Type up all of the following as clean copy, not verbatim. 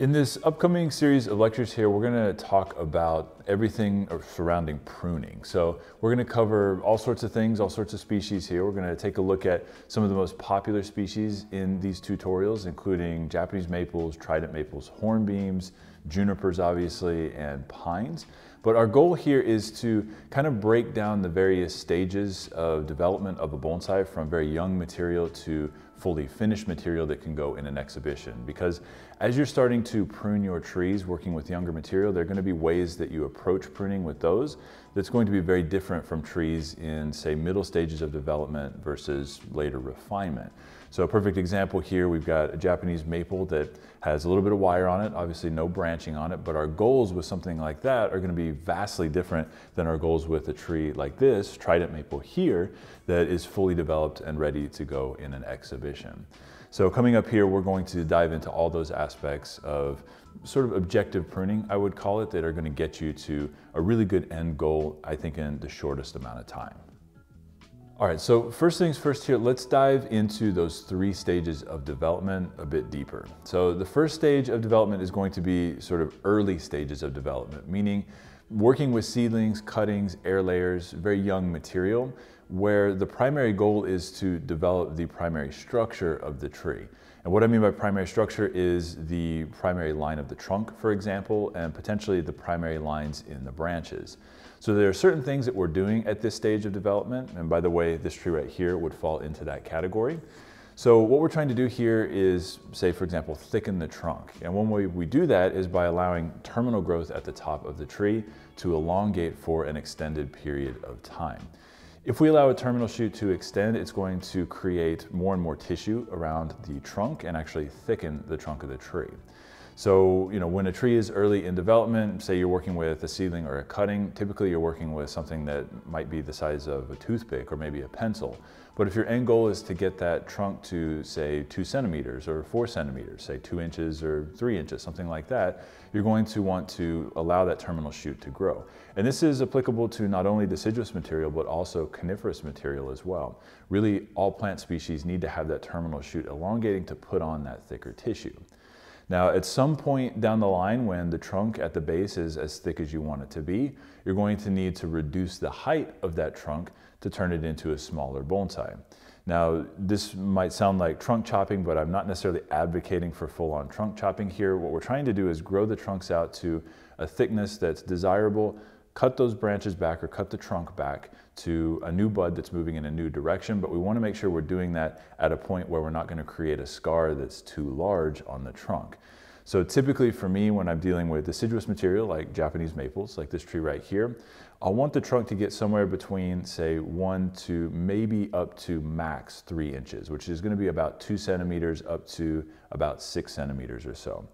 In this upcoming series of lectures here, we're going to talk about everything surrounding pruning. So we're going to cover all sorts of things, all sorts of species here. We're going to take a look at some of the most popular species in these tutorials, including Japanese maples, trident maples, hornbeams, junipers obviously, and pines. But our goal here is to kind of break down the various stages of development of a bonsai from very young material to fully finished material that can go in an exhibition. Because as you're starting to prune your trees working with younger material, there are going to be ways that you approach pruning with those that's going to be very different from trees in, say, middle stages of development versus later refinement. So a perfect example here, we've got a Japanese maple that has a little bit of wire on it, obviously no branching on it, but our goals with something like that are going to be vastly different than our goals with a tree like this, trident maple here, that is fully developed and ready to go in an exhibition. So coming up here, we're going to dive into all those aspects of sort of objective pruning, I would call it, that are going to get you to a really good end goal, I think, in the shortest amount of time. All right, so first things first here, let's dive into those three stages of development a bit deeper. So the first stage of development is going to be sort of early stages of development, meaning working with seedlings, cuttings, air layers, very young material, where the primary goal is to develop the primary structure of the tree. And what I mean by primary structure is the primary line of the trunk, for example, and potentially the primary lines in the branches. So there are certain things that we're doing at this stage of development, and by the way, this tree right here would fall into that category. So what we're trying to do here is, say, for example, thicken the trunk. And one way we do that is by allowing terminal growth at the top of the tree to elongate for an extended period of time. If we allow a terminal shoot to extend, it's going to create more and more tissue around the trunk and actually thicken the trunk of the tree. So, when a tree is early in development, say you're working with a seedling or a cutting, typically you're working with something that might be the size of a toothpick or maybe a pencil. But if your end goal is to get that trunk to, say, 2 centimeters or 4 centimeters, say 2 inches or 3 inches, something like that, you're going to want to allow that terminal shoot to grow. And this is applicable to not only deciduous material, but also coniferous material as well. Really, all plant species need to have that terminal shoot elongating to put on that thicker tissue. Now, at some point down the line, when the trunk at the base is as thick as you want it to be, you're going to need to reduce the height of that trunk to turn it into a smaller bonsai. Now, this might sound like trunk chopping, but I'm not necessarily advocating for full-on trunk chopping here. What we're trying to do is grow the trunks out to a thickness that's desirable, cut those branches back or cut the trunk back to a new bud that's moving in a new direction, but we want to make sure we're doing that at a point where we're not going to create a scar that's too large on the trunk. So typically for me, when I'm dealing with deciduous material like Japanese maples, like this tree right here, I'll want the trunk to get somewhere between, say, 1 to maybe up to max 3 inches, which is going to be about 2 centimeters up to about 6 centimeters or so.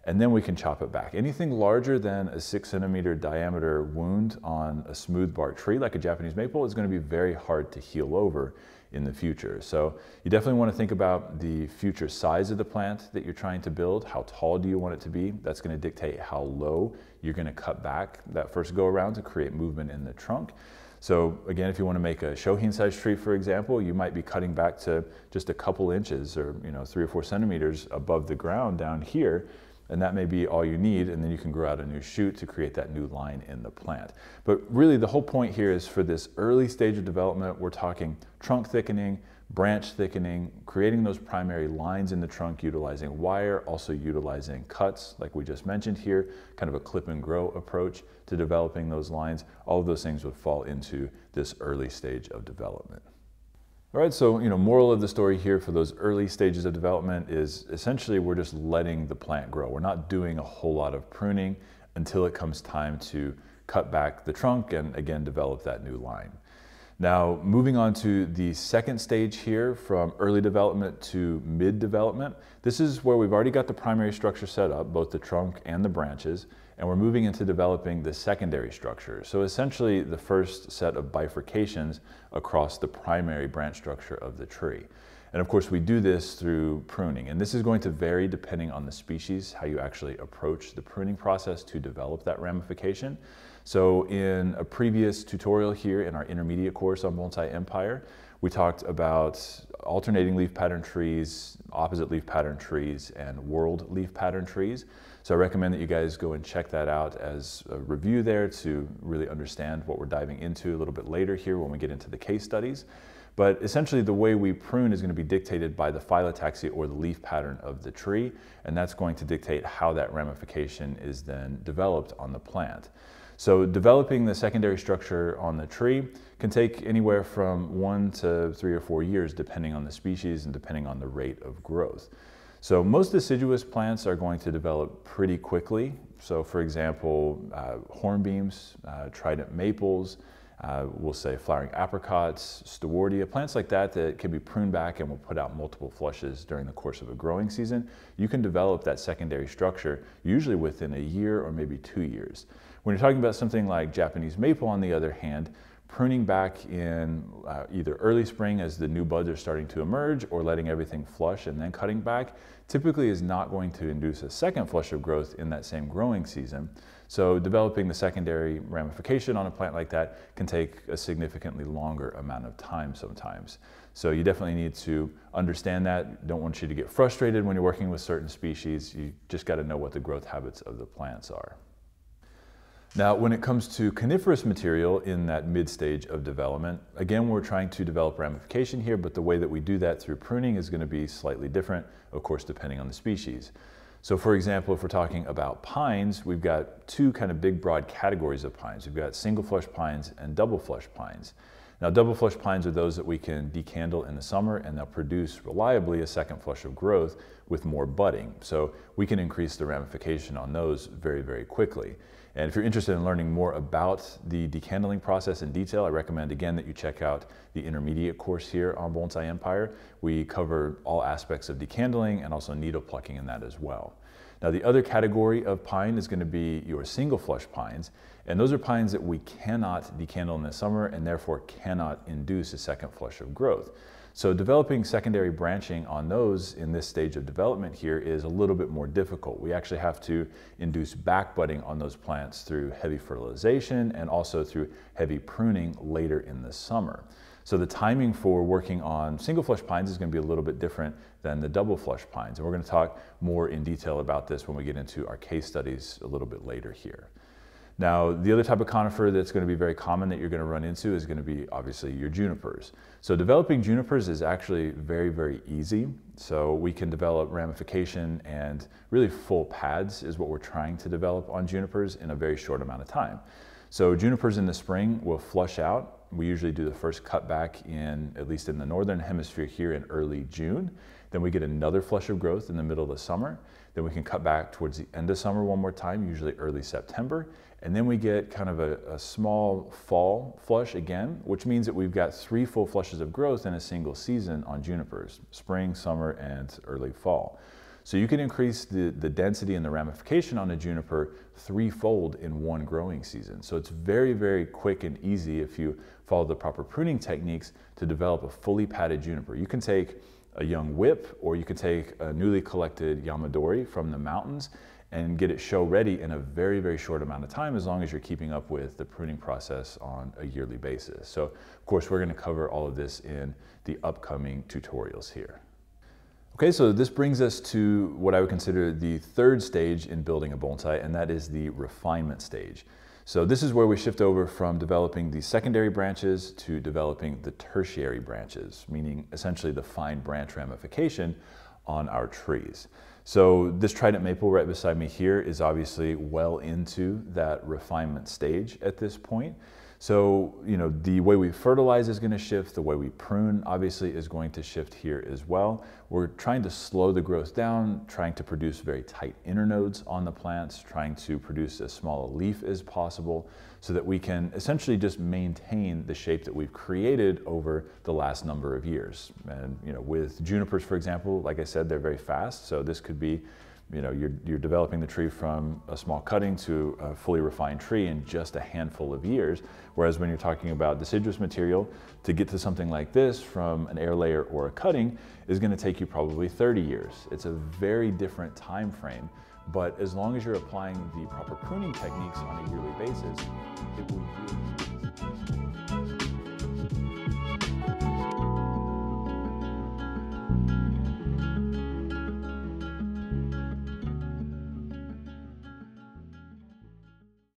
And then we can chop it back. Anything larger than a 6 centimeter diameter wound on a smooth bark tree like a Japanese maple is going to be very hard to heal over in the future. So you definitely want to think about the future size of the plant that you're trying to build. How tall do you want it to be? That's going to dictate how low you're going to cut back that first go around to create movement in the trunk. So again, if you want to make a shohin size tree, for example, you might be cutting back to just a couple inches or 3 or 4 centimeters above the ground down here. And that may be all you need, and then you can grow out a new shoot to create that new line in the plant. But really the whole point here is for this early stage of development, we're talking trunk thickening, branch thickening, creating those primary lines in the trunk, utilizing wire, also utilizing cuts, like we just mentioned here, kind of a clip and grow approach to developing those lines. All of those things would fall into this early stage of development. All right, so moral of the story here for those early stages of development is essentially we're just letting the plant grow. We're not doing a whole lot of pruning until it comes time to cut back the trunk and again develop that new line. Now, moving on to the second stage here, from early development to mid development, this is where we've already got the primary structure set up, both the trunk and the branches, and we're moving into developing the secondary structure. So essentially the first set of bifurcations across the primary branch structure of the tree. And of course we do this through pruning, and this is going to vary depending on the species, how you actually approach the pruning process to develop that ramification. So in a previous tutorial here in our intermediate course on Bonsai Empire, we talked about alternating leaf pattern trees, opposite leaf pattern trees, and whorled leaf pattern trees. So I recommend that you guys go and check that out as a review there to really understand what we're diving into a little bit later here when we get into the case studies. But essentially the way we prune is going to be dictated by the phyllotaxy or the leaf pattern of the tree, and that's going to dictate how that ramification is then developed on the plant. So developing the secondary structure on the tree can take anywhere from 1 to 3 or 4 years depending on the species and depending on the rate of growth. So most deciduous plants are going to develop pretty quickly. So for example, hornbeams, trident maples, we'll say flowering apricots, stewardia, plants like that that can be pruned back and will put out multiple flushes during the course of a growing season. You can develop that secondary structure usually within a year or maybe 2 years. When you're talking about something like Japanese maple, on the other hand, pruning back in either early spring as the new buds are starting to emerge or letting everything flush and then cutting back typically is not going to induce a second flush of growth in that same growing season. So developing the secondary ramification on a plant like that can take a significantly longer amount of time sometimes. So you definitely need to understand that. Don't want you to get frustrated when you're working with certain species. You just got to know what the growth habits of the plants are. Now, when it comes to coniferous material in that mid-stage of development, again, we're trying to develop ramification here, but the way that we do that through pruning is going to be slightly different, of course, depending on the species. So for example, if we're talking about pines, we've got two kind of big broad categories of pines. We've got single flush pines and double flush pines. Now, double flush pines are those that we can decandle in the summer and they'll produce reliably a second flush of growth with more budding. So we can increase the ramification on those very, very quickly. And if you're interested in learning more about the decandling process in detail, I recommend again that you check out the intermediate course here on Bonsai Empire. We cover all aspects of decandling and also needle plucking in that as well. Now, the other category of pine is going to be your single flush pines, and those are pines that we cannot decandle in the summer and therefore cannot induce a second flush of growth. So developing secondary branching on those in this stage of development here is a little bit more difficult. We actually have to induce back budding on those plants through heavy fertilization and also through heavy pruning later in the summer. So the timing for working on single flush pines is going to be a little bit different than the double flush pines. And we're going to talk more in detail about this when we get into our case studies a little bit later here. Now, the other type of conifer that's going to be very common that you're going to run into is going to be obviously your junipers. So developing junipers is actually very, very easy. So we can develop ramification and really full pads is what we're trying to develop on junipers in a very short amount of time. So junipers in the spring will flush out. We usually do the first cutback in, at least in the northern hemisphere here, in early June. Then we get another flush of growth in the middle of the summer. Then we can cut back towards the end of summer one more time, usually early September. And then we get kind of a small fall flush again, which means that we've got 3 full flushes of growth in a single season on junipers, spring, summer, and early fall. So you can increase the density and the ramification on a juniper 3-fold in one growing season. So it's very, very quick and easy if you follow the proper pruning techniques to develop a fully padded juniper. You can take a young whip, or you can take a newly collected yamadori from the mountains and get it show ready in a very, very short amount of time, as long as you're keeping up with the pruning process on a yearly basis. So of course, we're going to cover all of this in the upcoming tutorials here. Okay, so this brings us to what I would consider the third stage in building a bonsai, and that is the refinement stage. So this is where we shift over from developing the secondary branches to developing the tertiary branches, meaning essentially the fine branch ramification on our trees. So this trident maple right beside me here is obviously well into that refinement stage at this point. So, you know, the way we fertilize is going to shift, the way we prune obviously is going to shift here as well. We're trying to slow the growth down, trying to produce very tight internodes on the plants, trying to produce as small a leaf as possible so that we can essentially just maintain the shape that we've created over the last number of years. And, you know, with junipers, for example, like I said, they're very fast. So this could be, you know, you're developing the tree from a small cutting to a fully refined tree in just a handful of years. Whereas when you're talking about deciduous material, to get to something like this from an air layer or a cutting is going to take you probably 30 years. It's a very different time frame, but as long as you're applying the proper pruning techniques on a yearly basis, it will yield